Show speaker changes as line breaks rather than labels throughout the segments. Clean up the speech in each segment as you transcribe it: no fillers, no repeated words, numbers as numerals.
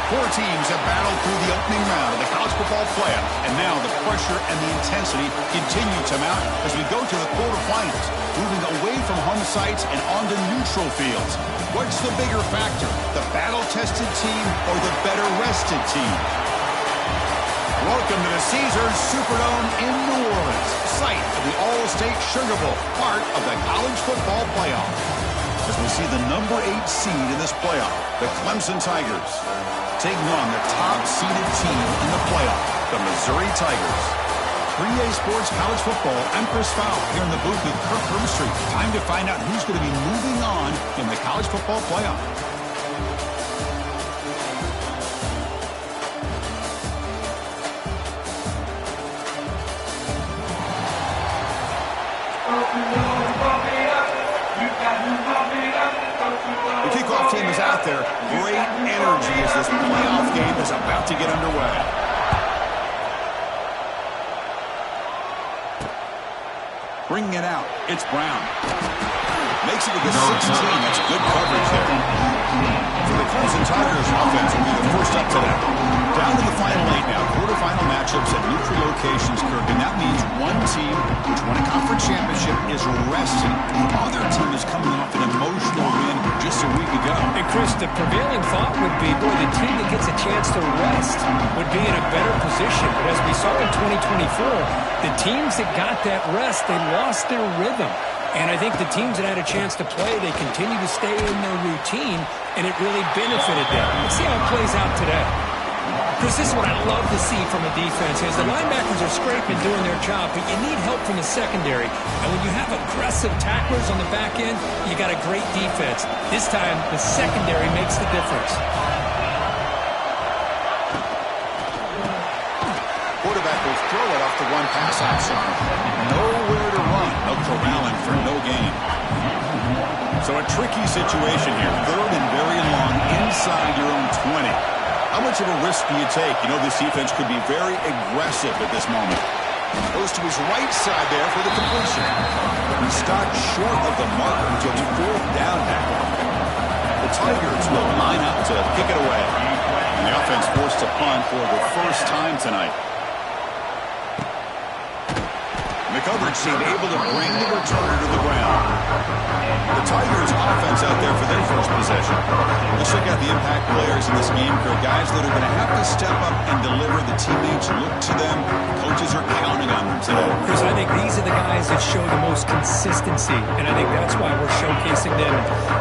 Four teams have battled through the opening round of the college football playoff, and now the pressure and the intensity continue to mount as we go to the quarterfinals, moving away from home sites and onto neutral fields. What's the bigger factor, the battle-tested team or the better-rested team? Welcome to the Caesars Superdome in New Orleans, site of the All-State Sugar Bowl, part of the college football playoff. As we see the number 8 seed in this playoff, the Clemson Tigers, taking on the top-seeded team in the playoff, the Missouri Tigers. 3A Sports College Football, I'm Chris Fowle here in the booth with Kirk Herbstreit. Time to find out who's going to be moving on in the college football playoff. The kickoff team is out there. Great energy as this playoff game is about to get underway. Bringing it out, it's Brown. Makes it to the 16. That's good coverage there. For the Clemson Tigers, offense will be the first up today. Down to the final 8 now. Quarterfinal matchups at neutral locations, Kirk, and that means one team which won a conference championship is resting. The other team is coming off an emotional win just a week ago.
And Chris, the prevailing thought would be, boy, the team that gets a chance to rest would be in a better position. But as we saw in 2024, the teams that got that rest, they lost their rhythm. And I think the teams that had a chance to play, they continue to stay in their routine, and it really benefited them. Let's see how it plays out today. Chris, this is what I love to see from a defense is the linebackers are scraping, doing their job, but you need help from the secondary. And when you have aggressive tacklers on the back end, you got a great defense. This time, the secondary makes the difference.
Quarterback will throw it off the one-pass option. Nowhere to run. No corralling for no gain. So a tricky situation here. Third and very long inside your own 20. How much of a risk do you take? You know, this defense could be very aggressive at this moment. Goes to his right side there for the completion. He stopped short of the marker until the 4th down now. The Tigers will line up to kick it away. And the offense forced to punt for the first time tonight. The coverage seemed able to bring the returner to the ground. The Tigers offense out there for their first possession. Let's check out the impact players in this game, Kirk. Guys that are going to have to step up and deliver. The teammates look to them. Coaches are counting on them today.
Chris, I think these are the guys that show the most consistency, and I think that's why we're showcasing them.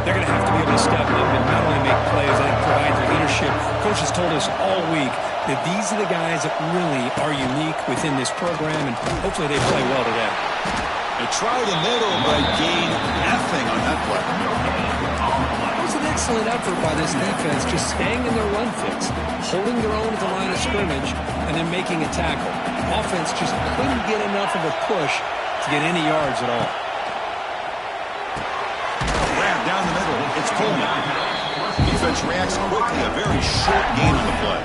They're going to have to be able to step up and not only make plays, I think provide the leadership. Coach has told us all week that these are the guys that really are unique within this program, and hopefully they play well today.
They try the middle, but gain nothing on that play.
It was an excellent effort by this defense, just staying in their run fix, holding their own at the line of scrimmage, and then making a tackle. Offense just couldn't get enough of a push to get any yards at all.
Grab down the middle, it's Coleman. Defense reacts quickly, a very short gain on the play.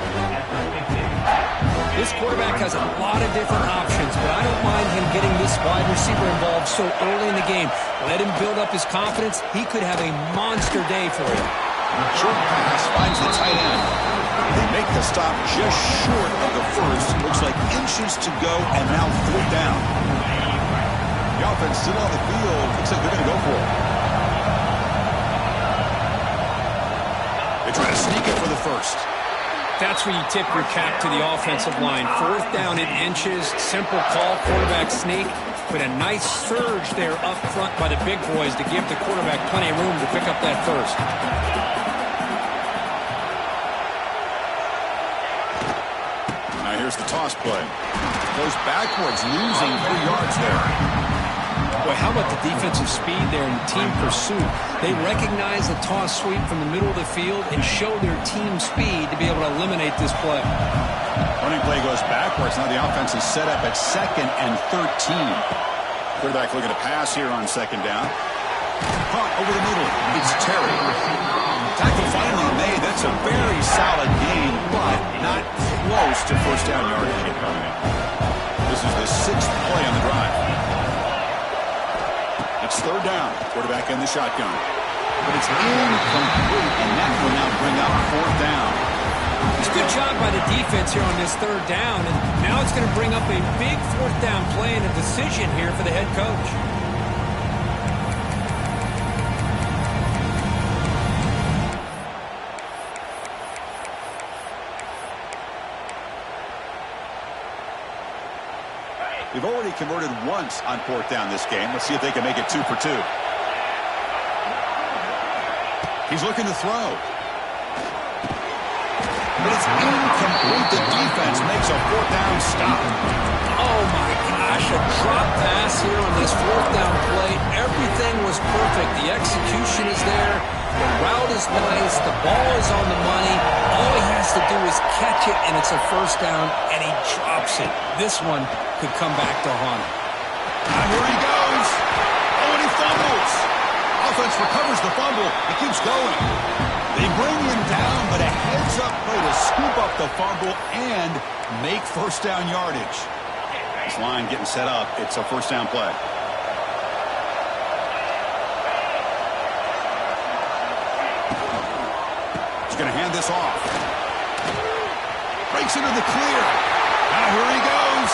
This quarterback has a lot of different options, but I don't mind him getting this wide receiver involved so early in the game. Let him build up his confidence. He could have a monster day for you.
Short pass finds the tight end. They make the stop just short of the first. Looks like inches to go, and now 4th down. The offense still on the field. Looks like they're going to go for it. They try to sneak it for the first.
That's where you tip your cap to the offensive line. 4th down in inches, simple call, quarterback sneak, but a nice surge there up front by the big boys to give the quarterback plenty of room to pick up that first.
Now here's the toss play. Goes backwards, losing 3 yards there.
Boy, how about the defensive speed there and team pursuit? They recognize the toss sweep from the middle of the field and show their team speed to be able to eliminate this play.
Running play goes backwards. Now the offense is set up at 2nd and 13. Quarterback looking to pass here on 2nd down. Caught over the middle. It's Terry. Tackle finally made. That's a very solid gain, but not close to first down yardage. This is the 6th play on the drive. It's 3rd down. Quarterback in the shotgun. But it's incomplete, and that will now bring up 4th down.
It's a good job by the defense here on this third down, and now it's going to bring up a big fourth down play and a decision here for the head coach.
They've already converted once on fourth down this game. Let's see if they can make it 2 for 2. He's looking to throw. But it's incomplete. The defense makes a fourth down stop.
Oh, my gosh. A drop pass here on this fourth down play. Everything was perfect. The execution is there. The route is nice. The ball is on the money. All he has to do is catch it, and it's a first down, and he drops it. This one could come back to haunt him.
And here he goes. Oh, and he fumbles. Offense recovers the fumble. It keeps going. They bring him down, but a heads-up play to scoop up the fumble and make first down yardage. This line getting set up. It's a first down play. He's going to hand this off. Breaks into the clear. Now here he goes.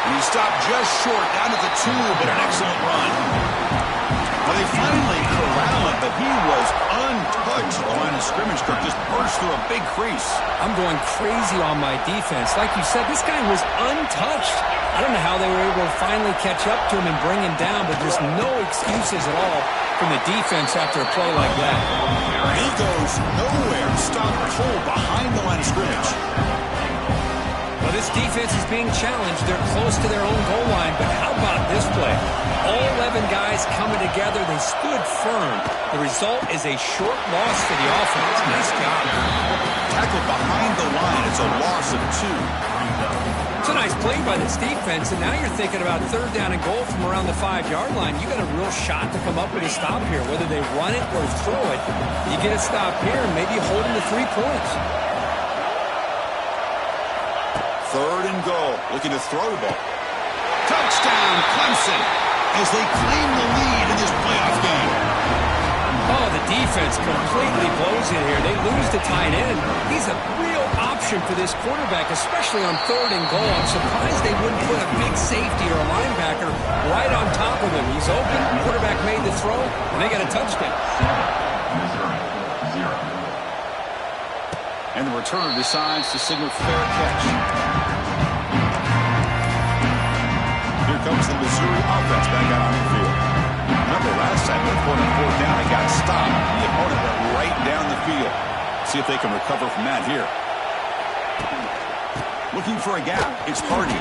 And he stopped just short, down at the 2, but an excellent run. Well, they finally corral him, but he was untouched. The line of scrimmage, Kirk, just burst through a big crease.
I'm going crazy on my defense. Like you said, this guy was untouched. I don't know how they were able to finally catch up to him and bring him down, but there's no excuses at all from the defense after a play like that.
He goes nowhere. Stopped cold behind the line of scrimmage.
Well, this defense is being challenged. They're close to their own goal line, but how about this play? All 11 guys coming together. They stood firm. The result is a short loss for the offense. Nice job.
Tackled behind the line. It's a loss of 2.
It's a nice play by this defense, and now you're thinking about third down and goal from around the 5-yard line. You got a real shot to come up with a stop here. Whether they run it or throw it, you get a stop here and maybe hold them to 3 points.
Third and goal. Looking to throw the ball. Touchdown, Clemson, as they claim the lead in this playoff game.
Oh, the defense completely blows it here. They lose the tight end. He's a real option for this quarterback, especially on third and goal. I'm surprised they wouldn't put a big safety or a linebacker right on top of him. He's open. Quarterback made the throw, and they got a touchdown.
And the returner decides to signal fair catch. Here comes the Missouri offense back out on the field. Remember last time they put on fourth down, it got stopped. The opponent went right down the field. See if they can recover from that here. Looking for a gap. It's Hardy.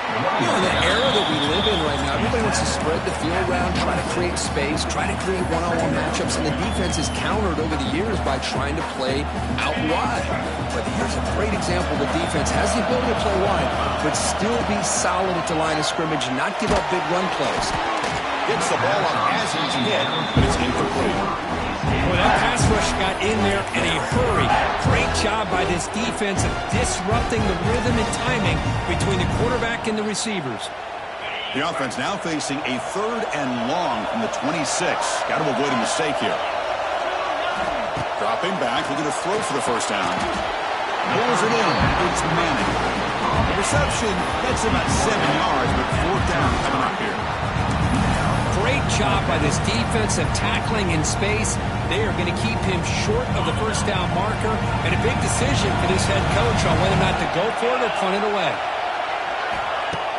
You know, in the era that we live in right now, everybody wants to spread the field around, try to create space, try to create one-on-one matchups, and the defense is countered over the years by trying to play out wide. But here's a great example. The defense has the ability to play wide, but still be solid at the line of scrimmage and not give up big run plays.
Gets the ball up as he's hit, but it's incomplete.
Well, that pass rush got in there in a hurry. Great job by this defense of disrupting the rhythm and timing between the quarterback and the receivers.
The offense now facing a third and long from the 26. Got to avoid a mistake here. Dropping back, looking to throw for the first down. Pulls it in. It's Manning. The reception gets him at 7 yards, but fourth down coming up here.
Great job by this defense of tackling in space. They are going to keep him short of the first down marker, and a big decision for this head coach on whether or not to go for it or punt it away.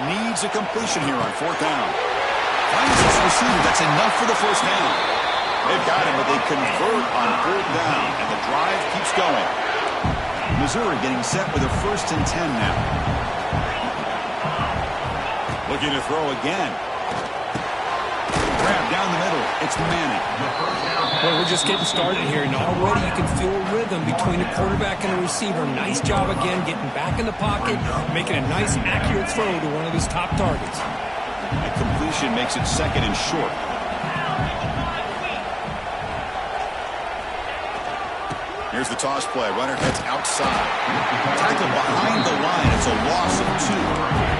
Needs a completion here on fourth down. Finds his receiver. That's enough for the first down. They've got him, but they convert on fourth down, and the drive keeps going. Missouri getting set with a 1st and 10 now. Looking to throw again. Grab down the middle. It's Manning.
Well, we're just getting started here, and already you can feel a rhythm between the quarterback and the receiver. Nice job again getting back in the pocket, making a nice, accurate throw to one of his top targets.
A completion makes it 2nd and short. Here's the toss play. Runner heads outside. Tackled behind the line. It's a loss of 2.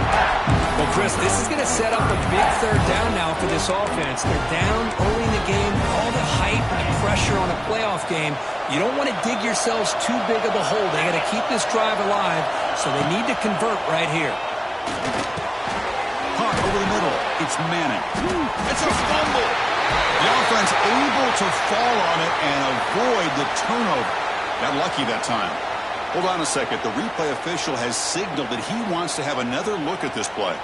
Well, Chris, this is going to set up a big third down now for this offense. They're down early in the game. All the hype and the pressure on a playoff game, you don't want to dig yourselves too big of a hole. They got to keep this drive alive, so they need to convert right here.
Caught over the middle. It's Manning. It's a fumble. The offense able to fall on it and avoid the turnover. Got lucky that time. Hold on a second. The replay official has signaled that he wants to have another look at this play.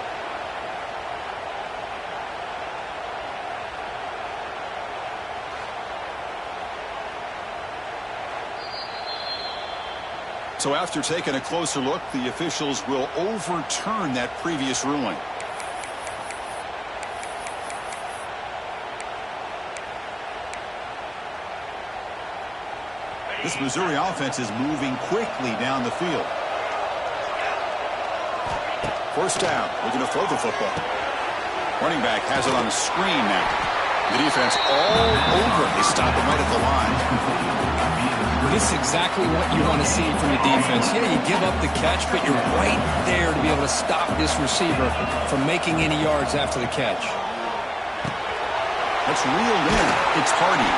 So after taking a closer look, the officials will overturn that previous ruling. This Missouri offense is moving quickly down the field. First down, looking to throw the football. Running back has it on the screen now. The defense all over. They stop him right at the line.
This is exactly what you want to see from your defense. Yeah, you give up the catch, but you're right there to be able to stop this receiver from making any yards after the catch.
That's reeled in. It's Hardy.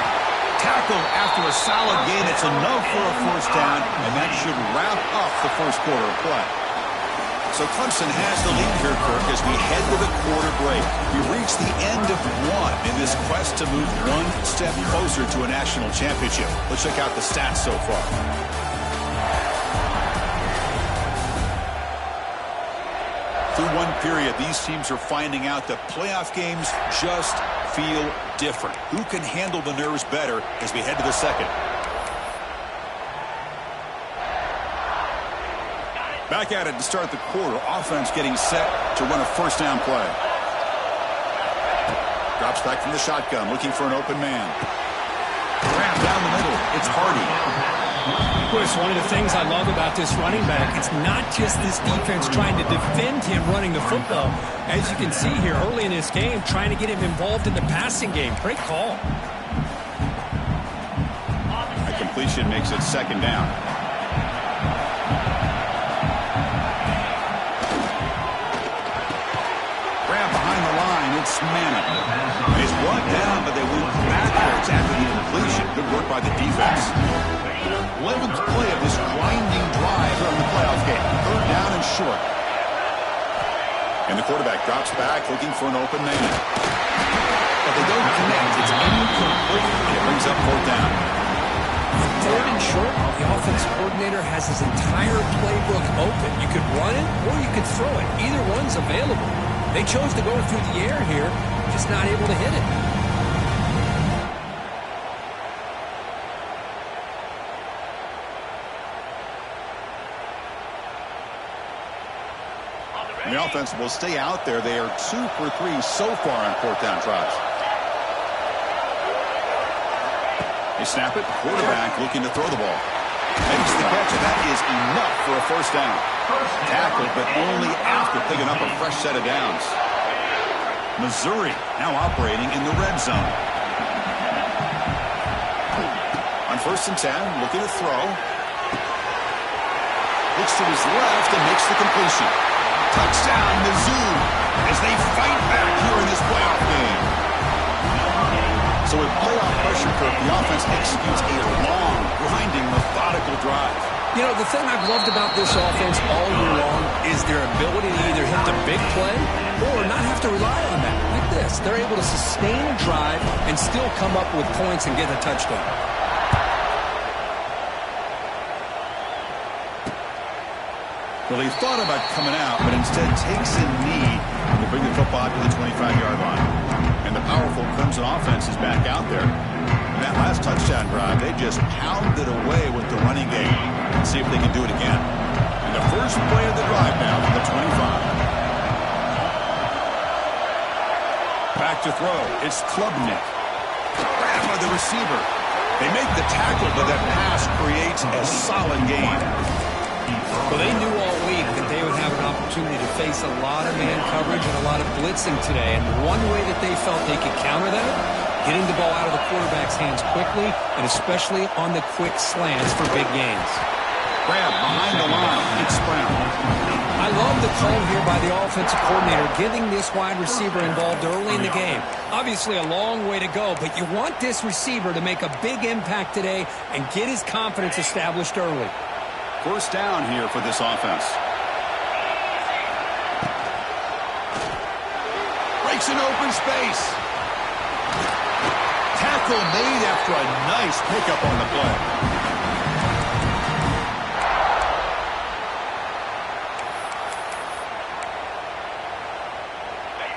Tackle after a solid gain. It's enough for a first down, and that should wrap up the first quarter of play. So Clemson has the lead here, Kirk, as we head to the quarter break. We reach the end of one in this quest to move one step closer to a national championship. Let's check out the stats so far. Through one period, these teams are finding out that playoff games just feel different. Who can handle the nerves better as we head to the second? Back at it to start the quarter. Offense getting set to run a first down play. Drops back from the shotgun, looking for an open man. Wrapped down the middle. It's Hardy.
Chris, one of the things I love about this running back, it's not just this defense trying to defend him running the football. As you can see here early in this game, trying to get him involved in the passing game. Great call.
A completion makes it second down. It's Manning. He's brought down, but they went backwards after the completion. Good work by the defense. 11th play of this grinding drive on the playoff game. Third down and short. And the quarterback drops back, looking for an open man. But they don't connect. It's incomplete, and it brings up fourth down.
Third and short, the offense coordinator has his entire playbook open. You could run it or you could throw it. Either one's available. They chose to go through the air here, just not able to hit it.
And the offense will stay out there. They are 2 for 3 so far on fourth down tries. They snap it. Quarterback looking to throw the ball. Makes the catch, and that is enough for a first down. Tackled, but only after picking up a fresh set of downs. Missouri now operating in the red zone. On first and 10, looking to throw. Looks to his left and makes the completion. Touchdown, Mizzou, as they fight back here in this playoff game. So with playoff pressure, Kirk, the offense executes a long, grinding, methodical drive.
You know, the thing I've loved about this offense all year long is their ability to either hit the big play or not have to rely on that. Look at this. They're able to sustain a drive and still come up with points and get a touchdown.
Well, he thought about coming out, but instead takes a knee to bring the football to the 25-yard line. And the powerful Clemson offense is back out there. In that last touchdown drive, they just pounded away with the running game. Let's see if they can do it again. And the first play of the drive now from the 25. Back to throw. It's Klubnik. Grabbed by the receiver. They make the tackle, but that pass creates a solid gain.
Well, they knew all week that they would have an opportunity to face a lot of man coverage and a lot of blitzing today. And one way that they felt they could counter that, getting the ball out of the quarterback's hands quickly, and especially on the quick slants for big gains.
Grab behind the line. It's Brown.
I I love the call here by the offensive coordinator, giving this wide receiver involved early in the game. Obviously a long way to go, but you want this receiver to make a big impact today and get his confidence established early.
First down here for this offense. Breaks an open space. Tackle made after a nice pickup on the play.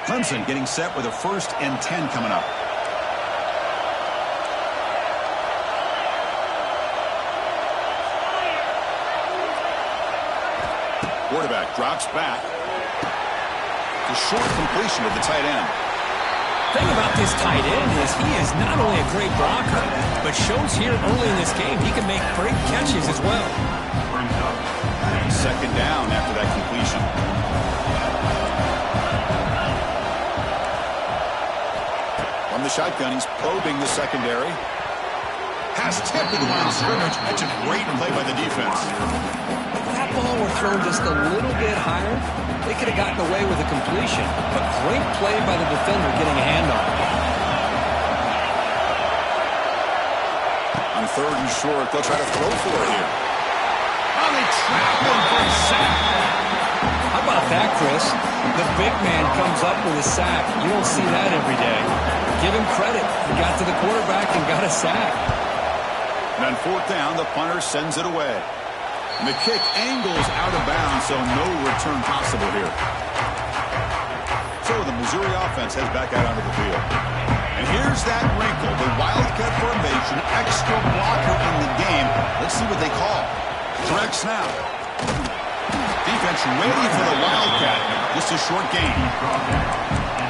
Clemson getting set with a 1st and 10 coming up. Quarterback drops back. A short completion to the tight end.
The thing about this tight end is he is not only a great blocker, but shows here early in this game he can make great catches as well.
2nd down after that completion. From the shotgun, he's probing the secondary. Pass tipped to the line of scrimmage. That's a great play by the defense.
If that ball were thrown just a little bit higher, they could have gotten away with a completion. But great play by the defender getting a hand on it.
On 3rd and short, they'll try to throw for it here. Oh, they trap him for a sack.
How about that, Chris? The big man comes up with a sack. You don't see that every day. Give him credit. He got to the quarterback and got a sack.
And on 4th down, the punter sends it away. And the kick angles out of bounds, so no return possible here. So the Missouri offense heads back out onto the field. And here's that wrinkle, the Wildcat formation, extra blocker in the game. Let's see what they call. Direct snap. Defense ready for the Wildcat. Just a short gain.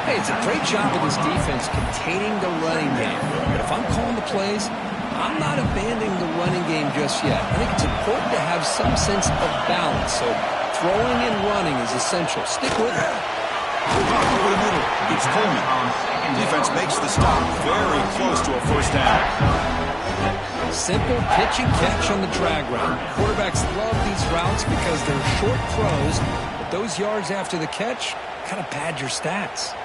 Hey, it's a great job of this defense containing the running game. But if I'm calling the plays, I'm not abandoning the running game just yet. I think it's important to have some sense of balance. So throwing and running is essential. Stick with it.
Over the middle. It's Coleman. Defense makes the stop. Very close to a 1st down.
Simple pitch and catch on the drag route. Quarterbacks love these routes because they're short throws, but those yards after the catch kind of pad your stats.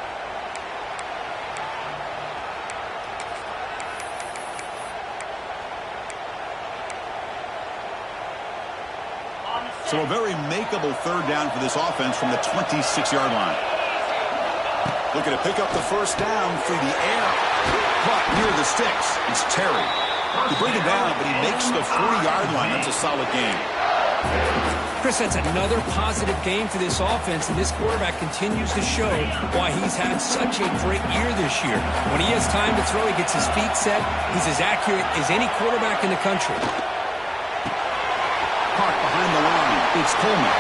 So a very makeable 3rd down for this offense from the 26-yard line. Looking to pick up the 1st down through the air. Caught near the sticks. It's Terry. He bring it down, but he makes the 40-yard line. That's a solid game.
Chris, that's another positive game for this offense, and this quarterback continues to show why he's had such a great year this year. When he has time to throw, he gets his feet set. He's as accurate as any quarterback in the country.
Caught behind the line. It's Coleman.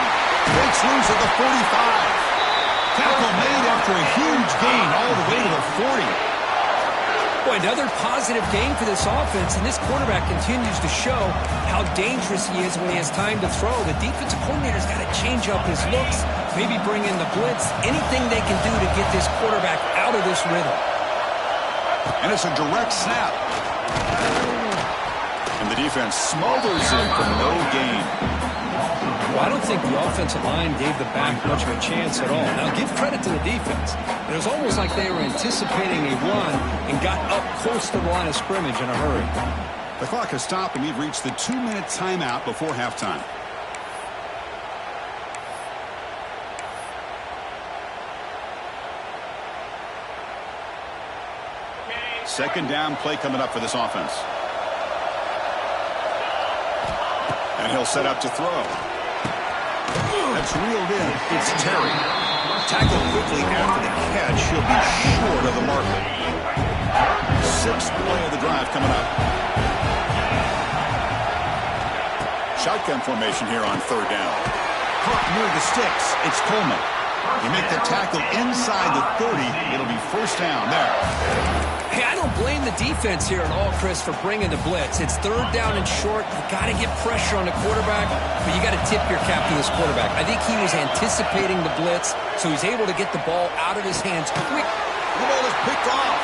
Breaks loose at the 45. Tackle made after a huge gain all the way to the 40.
Boy, another positive game for this offense, and this quarterback continues to show how dangerous he is when he has time to throw. The defensive coordinator's got to change up his looks, maybe bring in the blitz, anything they can do to get this quarterback out of this rhythm.
And it's a direct snap. And the defense smothers him for no gain.
Well, I don't think the offensive line gave the back much of a chance at all. Now, give credit to the defense. It was almost like they were anticipating a run and got up close to the line of scrimmage in a hurry.
The clock has stopped, and we've reached the 2-minute timeout before halftime. Second down play coming up for this offense. And he'll set up to throw. That's reeled in. It's Terry. Tackled quickly after the catch. He'll be short of the marker. 6th play of the drive coming up. Shotgun formation here on 3rd down. Caught near the sticks. It's Coleman. You make the tackle inside the 30. It'll be 1st down there.
Hey, I don't blame the defense here at all, Chris, for bringing the blitz. It's 3rd down and short. You got to get pressure on the quarterback, but you got to tip your cap to this quarterback. I think he was anticipating the blitz, so he's able to get the ball out of his hands quick.
The ball is picked off.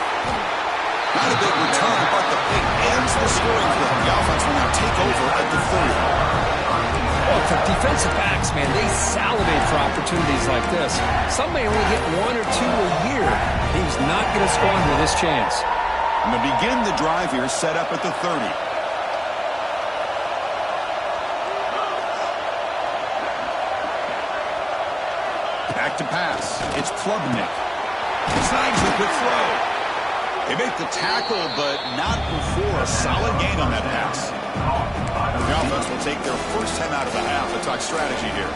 Not a big return, but the pick ends the scoring drill. The offense will now take over at the 30.
Look, the defensive backs, man, they salivate for opportunities like this. Some may only get 1 or 2 a year. He's not going to squander this chance.
And to begin the drive here, set up at the 30. Back to pass. It's Klubnik. Snags the quick throw. They make the tackle, but not before. A solid gain on that pass. The offense will take their first 10 out of the half. Let's talk strategy here.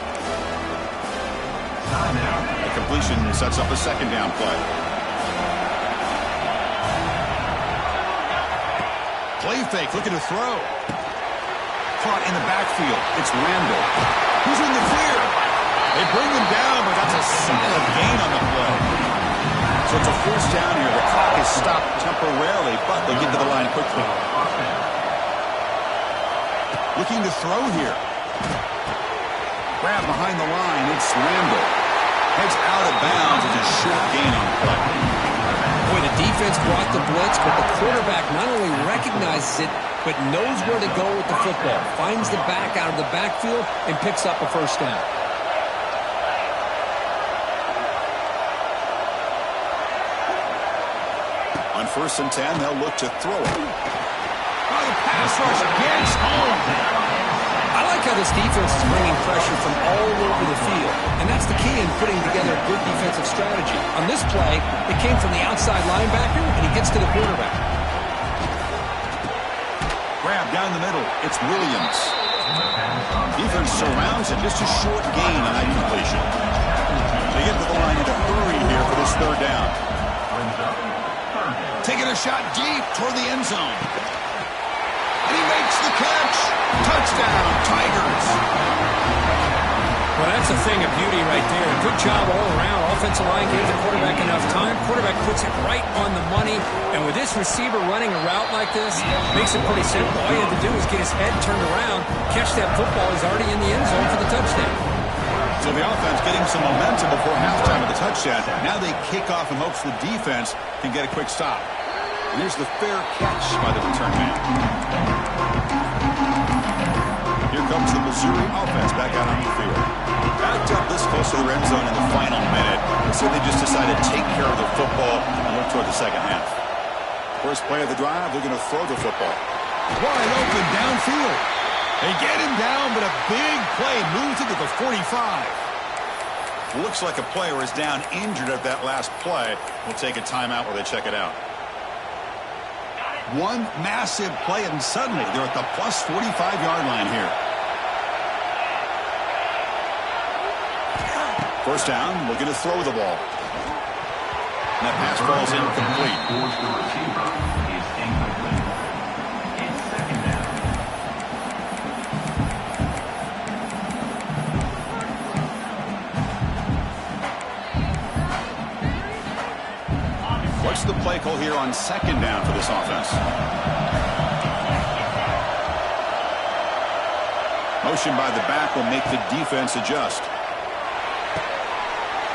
The completion sets up a second down play. Play fake, looking to throw. Caught in the backfield. It's Randall. Who's in the clear? They bring him down, but that's a solid gain on the play. So it's a first down here. The clock is stopped temporarily, but they get to the line quickly. Looking to throw here. Grab behind the line. It's Randall. Heads out of bounds. It's a short gain on the play.
Boy, the defense brought the blitz, but the quarterback not only recognizes it, but knows where to go with the football. Finds the back out of the backfield and picks up a first down.
On 1st and 10, they'll look to throw it. Oh, the pass rush gets home.
I like how this defense is bringing pressure from all over the field, and that's the key in putting together a good defensive strategy. On this play, it came from the outside linebacker, and he gets to the quarterback.
Grab down the middle. It's Williams. Defense surrounds him. Just a short gain on that completion. They get to the line in a hurry here for this third down. Taking a shot deep toward the end zone. And he makes the catch. Touchdown, Tigers.
Well, that's a thing of beauty right there. Good job all around. Offensive line gave the quarterback enough time. Quarterback puts it right on the money. And with this receiver running a route like this, makes it pretty simple. All you have to do is get his head turned around, catch that football. He's already in the end zone for the touchdown.
So the offense getting some momentum before halftime of the touchdown. Now they kick off in hopes the defense can get a quick stop. And here's the fair catch by the return man. Here comes the Missouri offense back out on the field. Backed up this close to the red zone in the final minute. So they just decided to take care of the football and look toward the second half. First play of the drive, they're going to throw the football. Wide open downfield. They get him down, but a big play moves it to the 45. Looks like a player is down injured at that last play. We'll take a timeout while they check it out. One massive play, and suddenly they're at the plus 45-yard line here. First down, looking to throw the ball. And that pass falls incomplete. What's the play call here on second down for this offense? Motion by the back will make the defense adjust.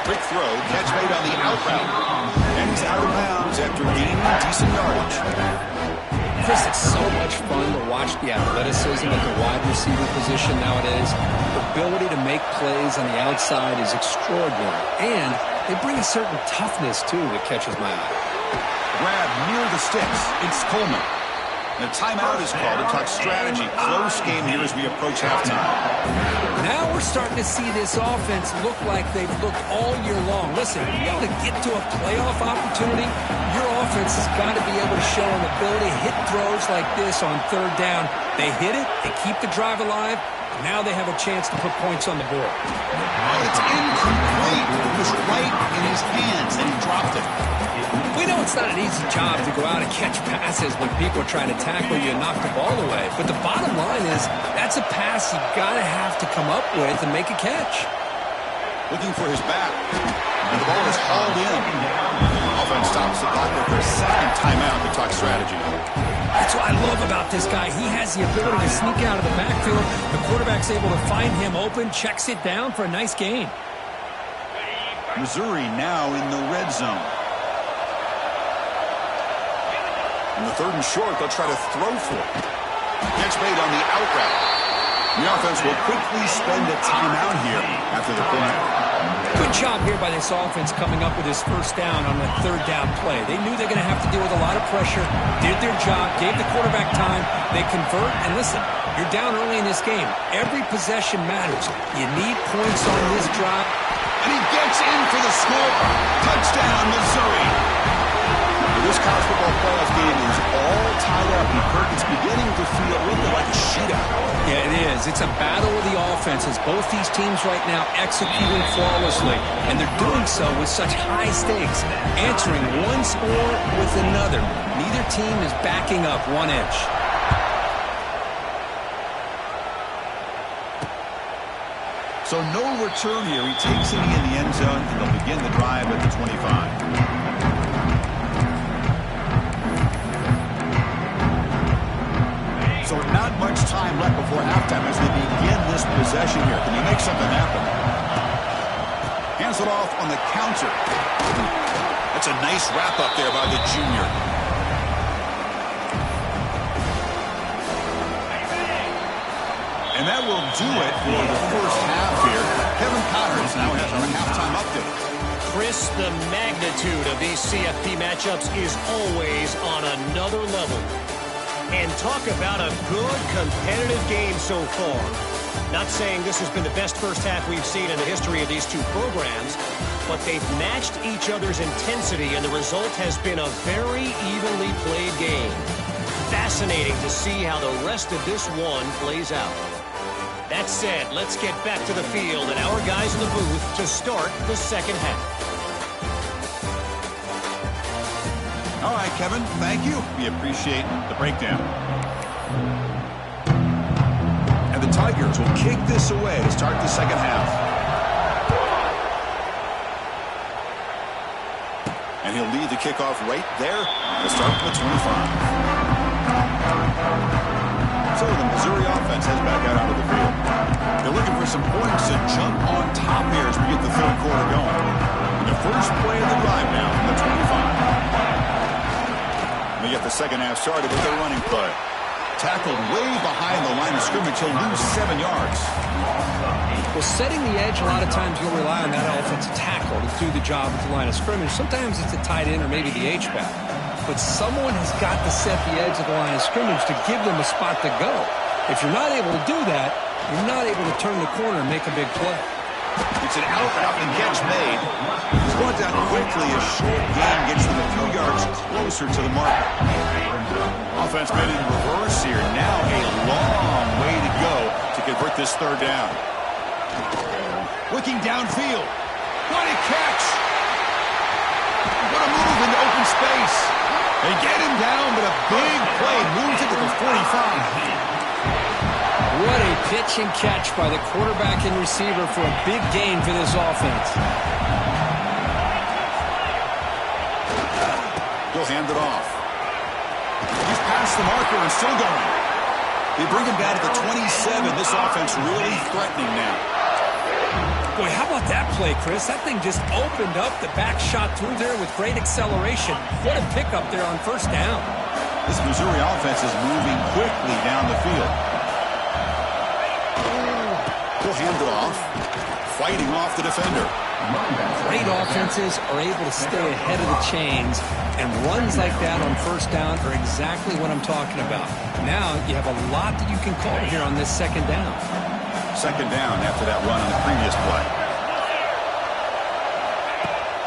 Quick throw, catch made on the out route. And he's out of bounds after gaining decent yardage.
Chris, it's so much fun to watch the athleticism at the wide receiver position nowadays. The ability to make plays on the outside is extraordinary. And they bring a certain toughness, too, that catches my eye.
Grab near the sticks. It's Coleman. And a timeout is called to talk strategy. Close game here as we approach halftime.
Now we're starting to see this offense look like they've looked all year long. Listen, to be able to get to a playoff opportunity, your offense has got to be able to show an ability to hit throws like this on third down. They hit it, they keep the drive alive, and now they have a chance to put points on the board.
Oh, it's incomplete. It was right in his hands, and he dropped it.
We know it's not an easy job to go out and catch passes when people are trying to tackle you and knock the ball away. But the bottom line is that's a pass you got to have to come up with and make a catch.
Looking for his back. And the ball is hauled in. Offense stops the clock for a second timeout to talk strategy.
That's what I love about this guy. He has the ability to sneak out of the backfield. The quarterback's able to find him open, checks it down for a nice gain.
Missouri now in the red zone. In the third and short, they'll try to throw for it. Catch made on the out route. The offense will quickly spend a timeout here after the play.
Good job here by this offense coming up with his first down on the third down play. They knew they're going to have to deal with a lot of pressure, did their job, gave the quarterback time, they convert, and listen, you're down early in this game. Every possession matters. You need points on this drive.
And he gets in for the score. Touchdown, Missouri. This college football playoff game is all tied up, and Kirk, it's beginning to feel a little bit like a shootout.
Yeah, it is. It's a battle of the offenses. Both these teams right now executing flawlessly, and they're doing so with such high stakes, answering one score with another. Neither team is backing up 1 inch.
So no return here. He takes it in the end zone, and they'll begin the drive at the 25. So not much time left before halftime as they begin this possession here. Can you make something happen? Hands it off on the counter. That's a nice wrap up there by the junior. And that will do it for the first half here. Kevin Connors now has our halftime update.
Chris, the magnitude of these CFP matchups is always on another level. And talk about a good competitive game so far. Not saying this has been the best first half we've seen in the history of these two programs, but they've matched each other's intensity, and the result has been a very evenly played game. Fascinating to see how the rest of this one plays out. That said, let's get back to the field and our guys in the booth to start the second half.
All right, Kevin, thank you. We appreciate the breakdown. And the Tigers will kick this away to start the second half. And he'll lead the kickoff right there to start the 25. So the Missouri offense heads back out onto the field. They're looking for some points to jump on top here as we get the third quarter going. And the first play of the drive now from the 25. We get the second half started with their running play. Tackled way behind the line of scrimmage. He'll lose 7 yards.
Well, setting the edge, a lot of times you'll rely on that offensive tackle to do the job at the line of scrimmage. Sometimes it's a tight end or maybe the H-back. But someone has got to set the edge of the line of scrimmage to give them a spot to go. If you're not able to do that, you're not able to turn the corner and make a big play.
It's an out and catch made. He's brought down quickly as short gain gets them a few yards closer to the mark. Offense made in reverse here. Now a long way to go to convert this third down. Looking downfield. What a catch! What a move into open space. They get him down, but a big play moves it to the 45.
What a pitch and catch by the quarterback and receiver for a big gain for this offense.
He'll hand it off. He's past the marker and still going. They bring him down to the 27. This offense really threatening now.
Boy, how about that play, Chris? That thing just opened up. The back shot through there with great acceleration. What a pickup there on first down.
This Missouri offense is moving quickly down the field. He'll hand it off, fighting off the defender.
Great offenses are able to stay ahead of the chains, and runs like that on first down are exactly what I'm talking about. Now you have a lot that you can call here on this second down.
Second down after that run on the previous play.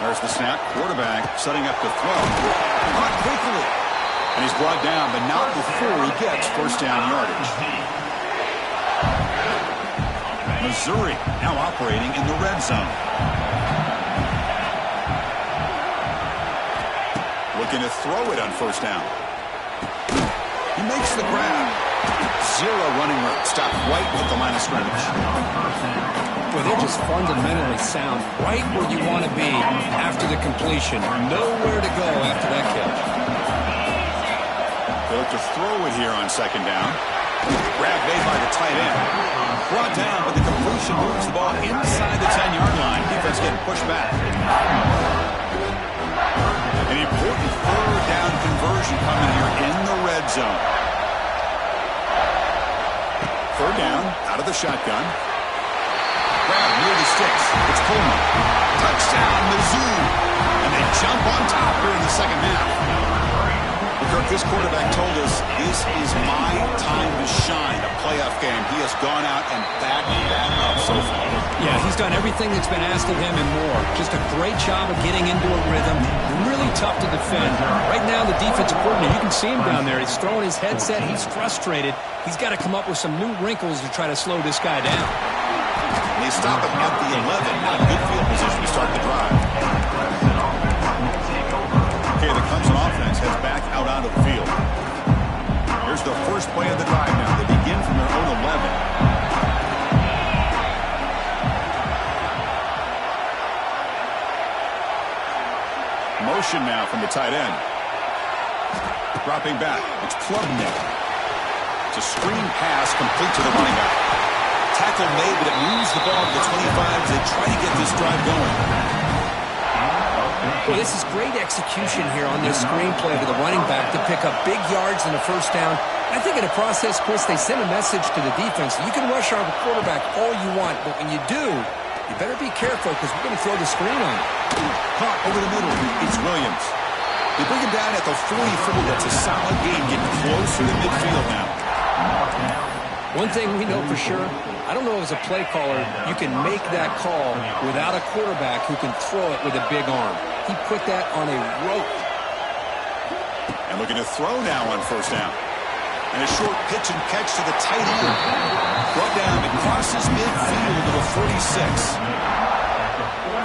There's the snap. Quarterback setting up to throw. Caught quickly. And he's brought down, but not before he gets first down yardage. Missouri now operating in the red zone. Looking to throw it on first down. He makes the grab. Zero running room. Stop right at the line of scrimmage.
Well, they're just fundamentally sound. Right where you want to be after the completion. Nowhere to go after that catch.
They look to throw it here on second down. Grab made by the tight end. Brought down, but the completion moves the ball inside the 10-yard line. Defense getting pushed back. An important third down conversion coming here in the red zone. Third down, out of the shotgun. Grab near the sticks. It's Coleman. Touchdown, Mizzou. And they jump on top here in the second half. Kirk, this quarterback told us this is my time to shine, a playoff game. He has gone out and backed that up so far.
Yeah, he's done everything that's been asked of him and more. Just a great job of getting into a rhythm. Really tough to defend. Right now, the defensive coordinator, you can see him down there. He's throwing his headset. He's frustrated. He's got to come up with some new wrinkles to try to slow this guy down.
They stop him at the 11. Not a good field position to start the drive. Okay, the Clemson offense heads back out onto the field. Here's the first play of the drive now. They begin from their own 11. Motion now from the tight end. Dropping back. It's Klubnik. It's a screen pass complete to the running back. Tackle made, but it moves the ball to the 25 as they try to get this drive going.
Well, this is great execution here on this screenplay to the running back to pick up big yards in the first down. I think in the process, Chris, they send a message to the defense. You can rush our quarterback all you want, but when you do, you better be careful because we're going to throw the screen on you.
Caught over the middle. It's Williams. They bring him down at the 44. That's a solid gain, getting closer to midfield now.
One thing we know for sure, I don't know as a play caller, you can make that call without a quarterback who can throw it with a big arm. He put that on a rope.
And looking to throw now on first down. And a short pitch and catch to the tight end. Brought down, it crosses midfield to the 46.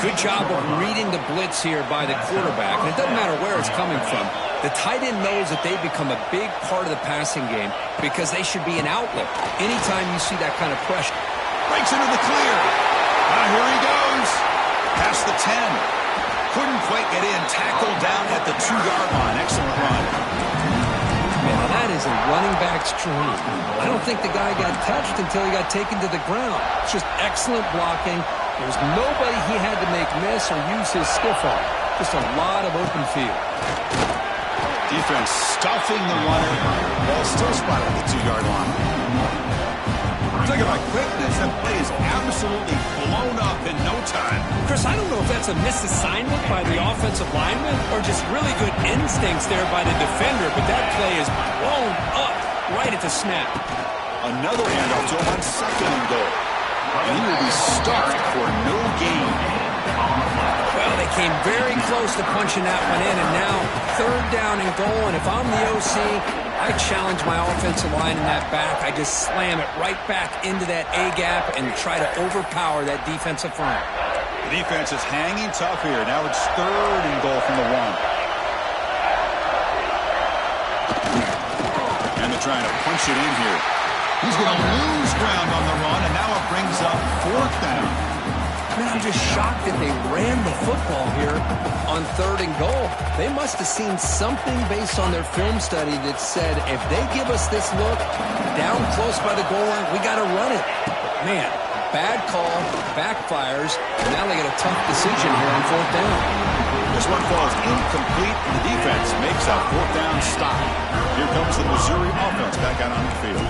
Good job of reading the blitz here by the quarterback. And it doesn't matter where it's coming from. The tight end knows that they've become a big part of the passing game because they should be an outlet anytime you see that kind of pressure.
Breaks into the clear. Now here he goes. Past the 10. Couldn't quite get in. Tackled down at the 2-yard line. Excellent run.
Man, that is a running back's dream. I don't think the guy got touched until he got taken to the ground. It's just excellent blocking. There's nobody he had to make miss or use his stiff arm. Just a lot of open field.
Defense stuffing the runner. Ball still spotted at the 2-yard line. Talk about quickness. That play is absolutely blown up in no time.
Chris, I don't know if that's a misassignment by the offensive lineman or just really good instincts there by the defender, but that play is blown up right at the snap.
Another handoff to him on second and goal. And he will be stuffed for no gain.
Well, they came very close to punching that one in, and now third down and goal. And if I'm the OC, I challenge my offensive line in that back. I just slam it right back into that A-gap and try to overpower that defensive front.
The defense is hanging tough here. Now it's third and goal from the 1. And they're trying to punch it in here. He's going to lose ground on the run, and now it brings up fourth down.
Man, I'm just shocked that they ran the football here on third and goal. They must have seen something based on their film study that said, if they give us this look down close by the goal line, we got to run it. But man, bad call, backfires, and now they got a tough decision here on fourth down.
This one falls incomplete, and the defense makes a fourth down stop. Here comes the Missouri offense back out on the field.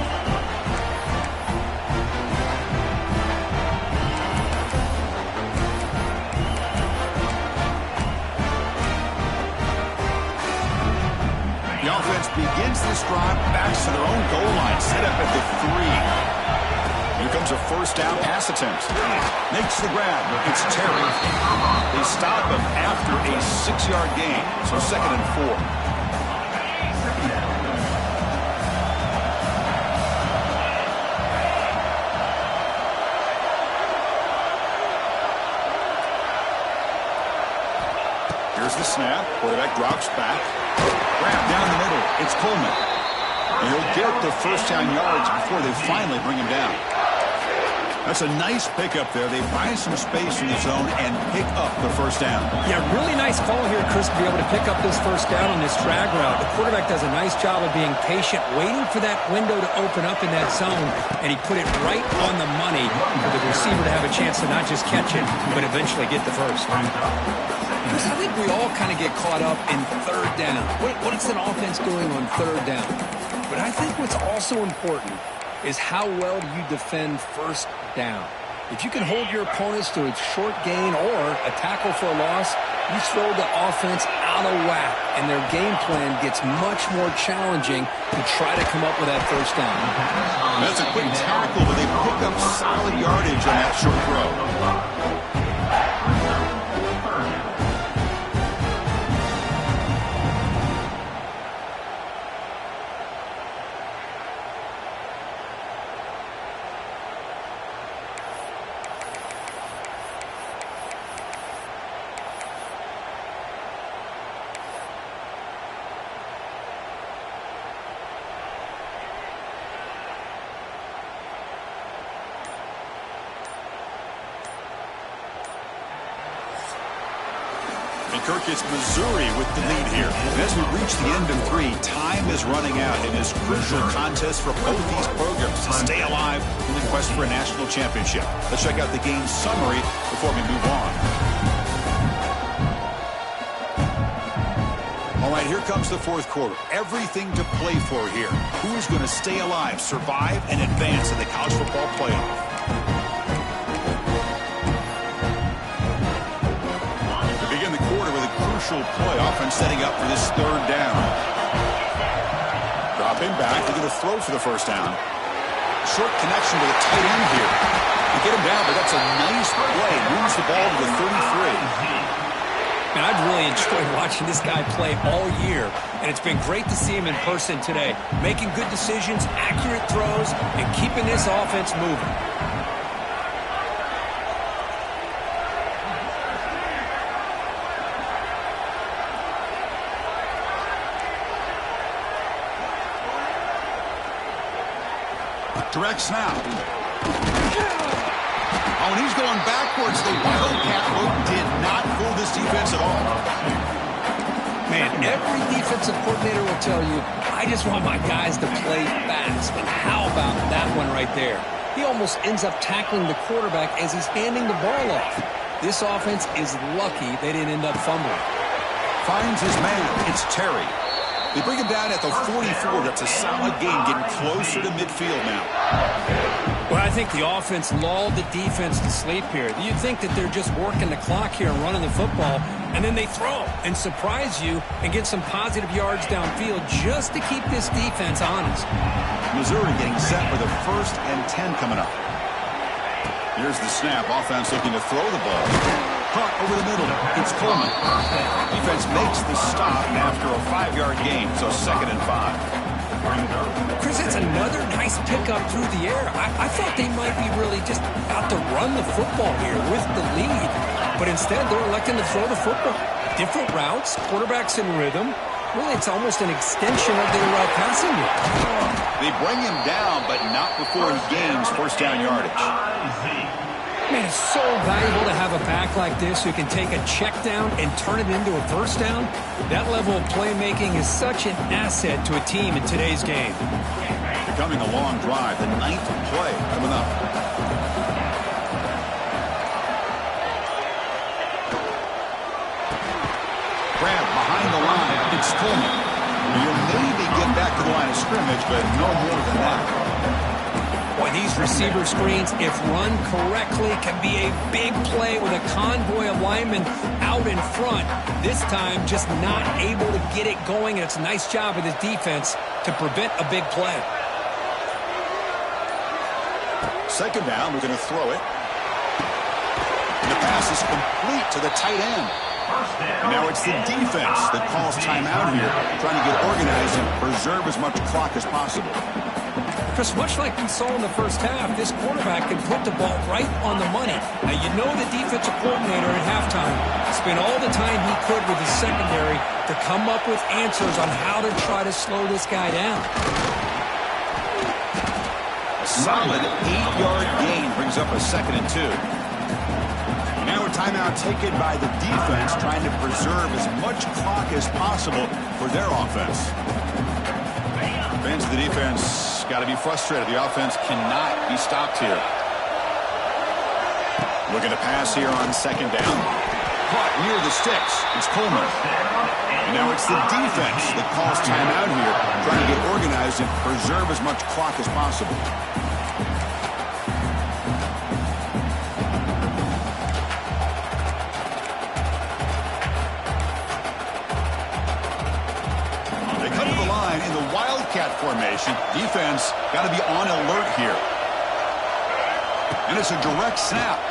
The offense begins this drive, backs to their own goal line, set up at the 3. Here comes a first down pass attempt. Makes the grab. It's Terry. They stop him after a 6-yard gain, so second and 4. Here's the snap. Quarterback drops back. Grab down the middle. It's Coleman. And he'll get the first down yards before they finally bring him down. That's a nice pickup there. They buy some space in the zone and pick up the first down.
Yeah, really nice call here, Chris, to be able to pick up this first down on this drag route. The quarterback does a nice job of being patient, waiting for that window to open up in that zone, and he put it right on the money for the receiver to have a chance to not just catch it, but eventually get the first. Chris, I think we all kind of get caught up in third down. What is an offense doing on third down? But I think what's also important is how well do you defend first down. If you can hold your opponents to a short gain or a tackle for a loss, you throw the offense out of whack, and their game plan gets much more challenging to try to come up with that first down.
That's a quick tackle, but they pick up solid yardage on that short throw. Kirk, it's Missouri with the lead here. And as we reach the end of 3, time is running out in this crucial contest for both these programs to stay alive in the quest for a national championship. Let's check out the game summary before we move on. All right, here comes the fourth quarter. Everything to play for here. Who's going to stay alive, survive, and advance in the college football playoff? Play offense setting up for this third down. Dropping back, they're going to throw for the first down. Short connection to the tight end here. You get him down, but that's a nice play. Moves the ball to the 33.
And I've really enjoyed watching this guy play all year, and it's been great to see him in person today, making good decisions, accurate throws, and keeping this offense moving.
Direct snap. Oh, and he's going backwards. The Wildcat look did not fool this defense at all.
Man, every defensive coordinator will tell you, I just want my guys to play fast. And how about that one right there? He almost ends up tackling the quarterback as he's handing the ball off. This offense is lucky they didn't end up fumbling.
Finds his man. It's Terry. They bring him down at the 44. That's a solid game, getting closer to midfield now.
Well, I think the offense lulled the defense to sleep here. You'd think that they're just working the clock here and running the football, and then they throw and surprise you and get some positive yards downfield just to keep this defense honest.
Missouri getting set for the 1st and 10 coming up. Here's the snap. Offense looking to throw the ball. Caught over the middle. It's Coleman. Defense makes the stop after a 5-yard gain, so 2nd and 5.
Chris, it's another nice pickup through the air. I thought they might be really just out to run the football here with the lead, but instead they're electing to throw the football. Different routes, quarterbacks in rhythm. Really, it's almost an extension of their passing game.
They bring him down, but not before he gains first down yardage.
Man, it's so valuable to have a back like this who can take a check down and turn it into a first down. That level of playmaking is such an asset to a team in today's game.
Becoming a long drive, the 9th play coming up. Grab behind the line. It's Coleman. You'll maybe get back to the line of scrimmage, but no more than that.
Boy, these receiver screens, if run correctly, can be a big play with a convoy of linemen out in front. This time, just not able to get it going, and it's a nice job of the defense to prevent a big play.
2nd down, we're going to throw it. And the pass is complete to the tight end. And now it's the defense that calls timeout here, trying to get organized and preserve as much clock as possible.
Chris, much like we saw in the first half, this quarterback can put the ball right on the money. Now, you know the defensive coordinator at halftime spent all the time he could with his secondary to come up with answers on how to try to slow this guy down.
A solid 8-yard gain brings up a 2nd and 2. Now a timeout taken by the defense, trying to preserve as much clock as possible for their offense. Fans of the defense got to be frustrated. The offense cannot be stopped here. Looking to pass here on 2nd down. caught near the sticks. It's Coleman. And now it's the defense that calls timeout here, trying to get organized and preserve as much clock as possible. They come to the line in the Wildcat formation. Defense got to be on alert here. And it's a direct snap.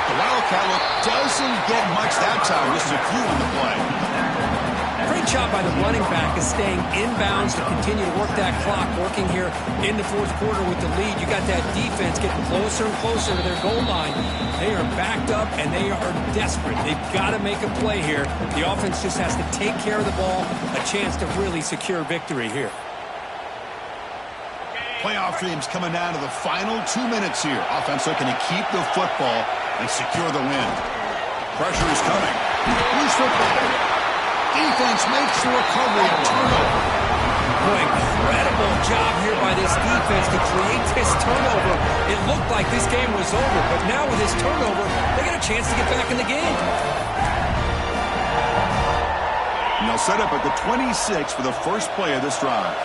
The Wildcat look doesn't get much that time, just a few on the play.
Great job by the running back is staying inbounds to continue to work that clock, working here in the fourth quarter with the lead. You got that defense getting closer and closer to their goal line. They are backed up, and they are desperate. They've got to make a play here. The offense just has to take care of the ball, a chance to really secure victory here.
Playoff dreams coming down to the final 2 minutes here. Offense looking to keep the football and secure the win. Pressure is coming. Loose football. Defense makes the recovery and turnover.
Boy, incredible job here by this defense to create this turnover. It looked like this game was over, but now with this turnover, they get a chance to get back in the game.
And they'll set up at the 26 for the first play of this drive.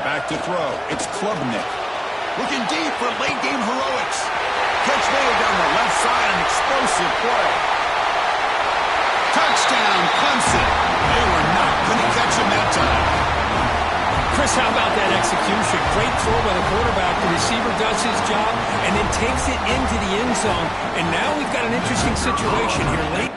Back to throw. It's Klubnik. Looking deep for late-game heroics. Catch made down the left side, an explosive play. Touchdown, Clemson. They were not going to catch him that time.
Chris, how about that execution? Great throw by the quarterback. The receiver does his job and then takes it into the end zone. And now we've got an interesting situation here late.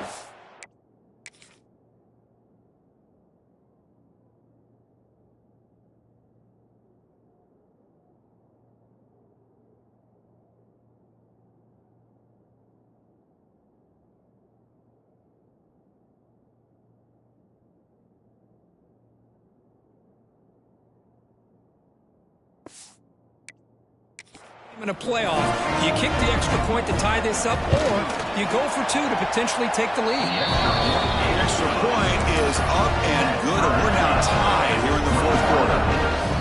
In a playoff, you kick the extra point to tie this up, or you go for two to potentially take the lead.
The extra point is up and good, and we're now tied here in the fourth quarter.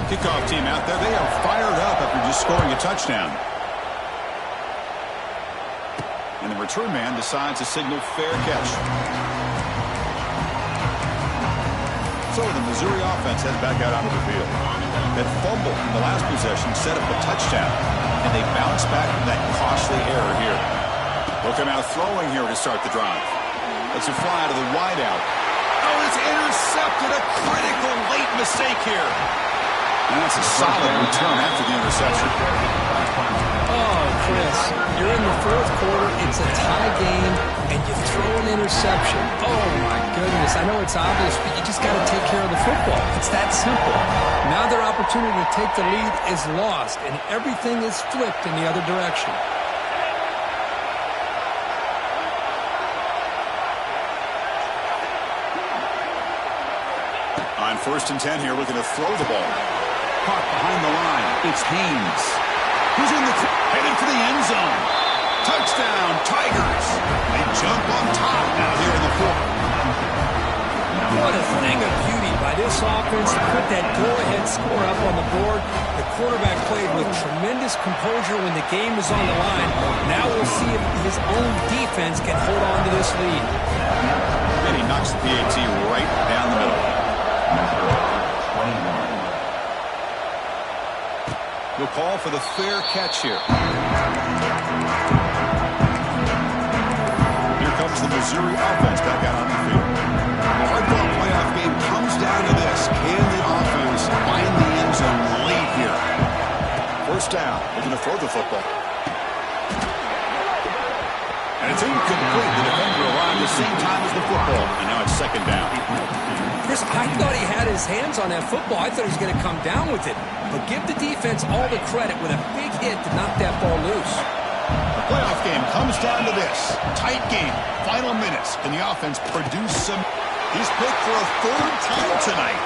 Kickoff team out there, they are fired up after just scoring a touchdown. And the return man decides to signal fair catch. So the Missouri offense heads back out onto the field. That fumble in the last possession set up a touchdown, and they bounce back from that costly error here. They'll come out throwing here to start the drive. It's a fly to the wideout. Oh, it's intercepted. A critical late mistake here. And that's a solid return after the interception.
Oh, Chris, you're in the fourth quarter. It's a tie game, and you throw an interception. Oh, my goodness. I know it's obvious, but you just got to take care of the football. It's that simple. Now their opportunity to take the lead is lost, and everything is flipped in the other direction.
On 1st and 10 here, looking to throw the ball. Caught behind the line. It's Haynes. Who's in the headed for the end zone. Touchdown, Tigers. They jump on top now here in the fourth.
What a thing of beauty by this offense to put that go-ahead score up on the board. The quarterback played with tremendous composure when the game was on the line. Now we'll see if his own defense can hold on to this lead.
And he knocks the PAT right down the middle. We'll call for the fair catch here. Here comes the Missouri offense back out on the field. The hardball playoff game comes down to this. Can the offense find the end zone late here? First down. Looking to throw the football. And it's incomplete. The defender arrived at the same time as the football. And now it's second down.
Chris, I thought he had his hands on that football. I thought he was going to come down with it. But give the defense all the credit with a big hit to knock that ball loose.
The playoff game comes down to this. Tight game. Final minutes. Can the offense produce some? He's picked for a third time tonight.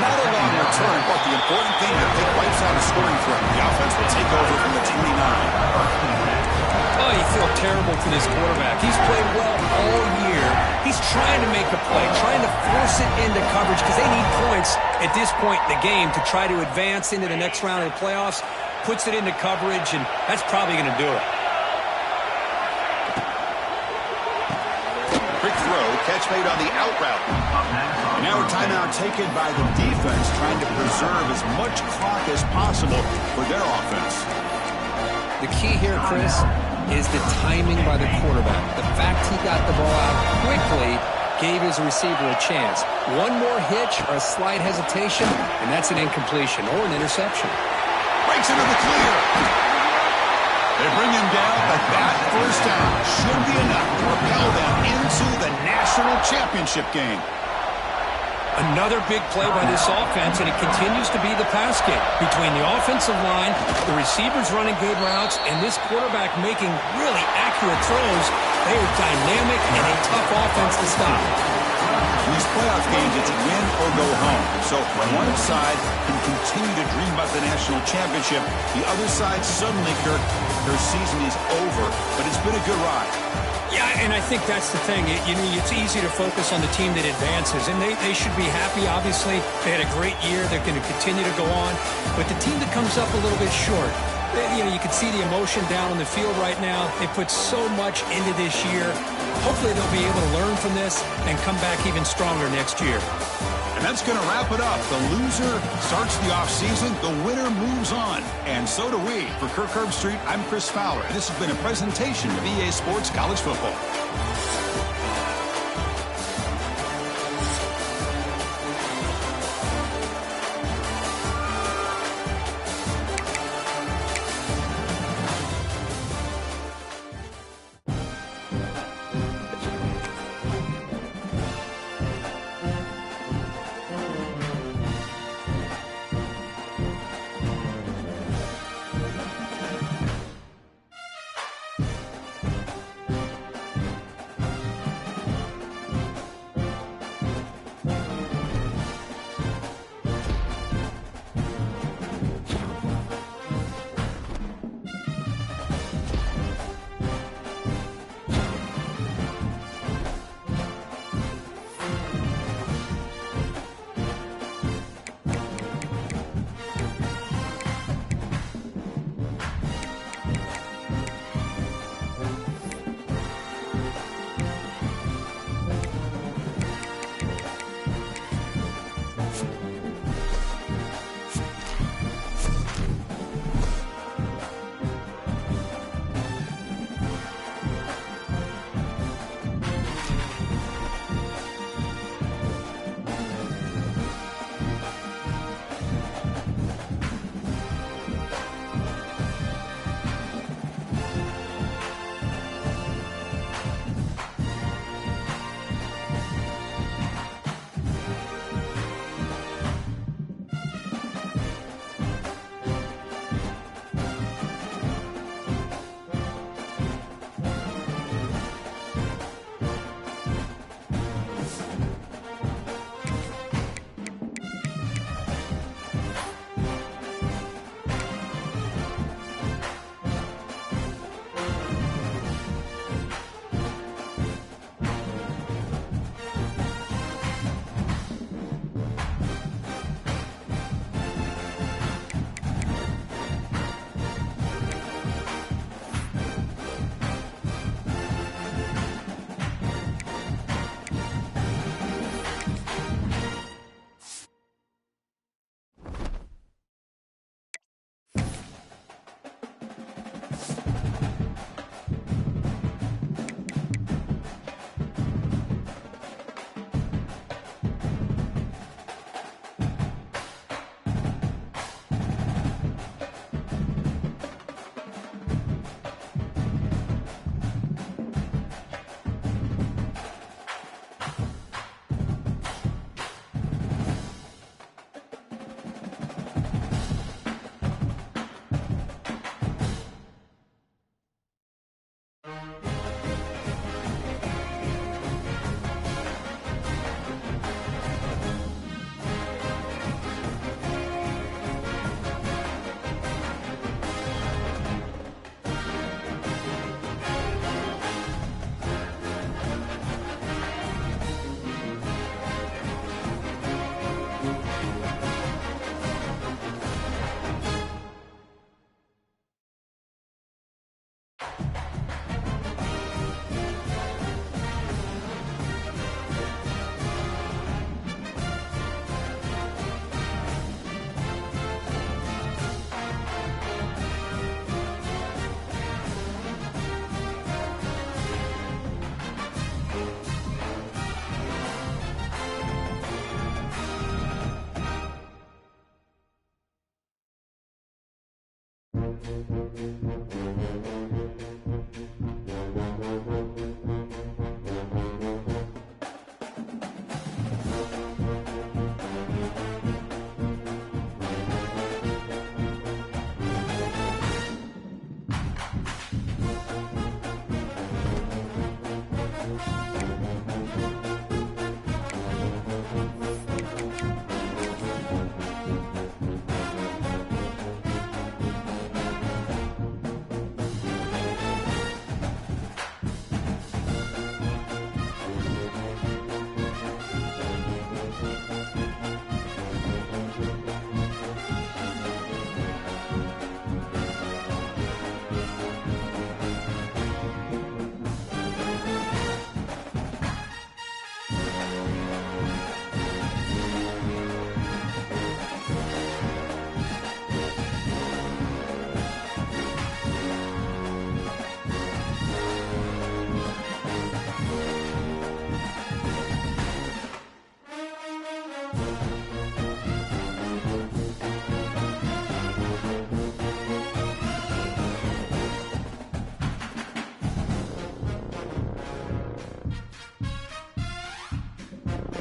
Not a long return, but the important thing is it wipes out a scoring threat. The offense will take over from the 29.
Oh, you feel terrible for this quarterback. He's played well all year. He's trying to make a play, trying to force it into coverage because they need points at this point in the game to try to advance into the next round of the playoffs. Puts it into coverage, and that's probably going to do it.
Quick throw, catch made on the out route. And now a timeout taken by the defense, trying to preserve as much clock as possible for their offense.
The key here, Chris, is the timing by the quarterback. The fact he got the ball out quickly gave his receiver a chance. One more hitch or a slight hesitation, and that's an incompletion or an interception.
Breaks into the clear. They bring him down, but that first down should be enough to propel them into the national championship game.
Another big play by this offense, and it continues to be the pass game. Between the offensive line, the receivers running good routes, and this quarterback making really accurate throws, they are dynamic and a tough offense to stop.
In these playoff games, it's win or go home. So when one side can continue to dream about the national championship, the other side suddenly, Kirk, their season is over, but it's been a good ride.
Yeah, and I think that's the thing. It's easy to focus on the team that advances, and they should be happy, obviously. They had a great year. They're going to continue to go on. But the team that comes up a little bit short, you can see the emotion down on the field right now. They put so much into this year. Hopefully they'll be able to learn from this and come back even stronger next year.
And that's going to wrap it up. The loser starts the offseason. The winner moves on. And so do we. For Kirk Herbstreit, I'm Chris Fowler. And this has been a presentation of EA Sports College Football.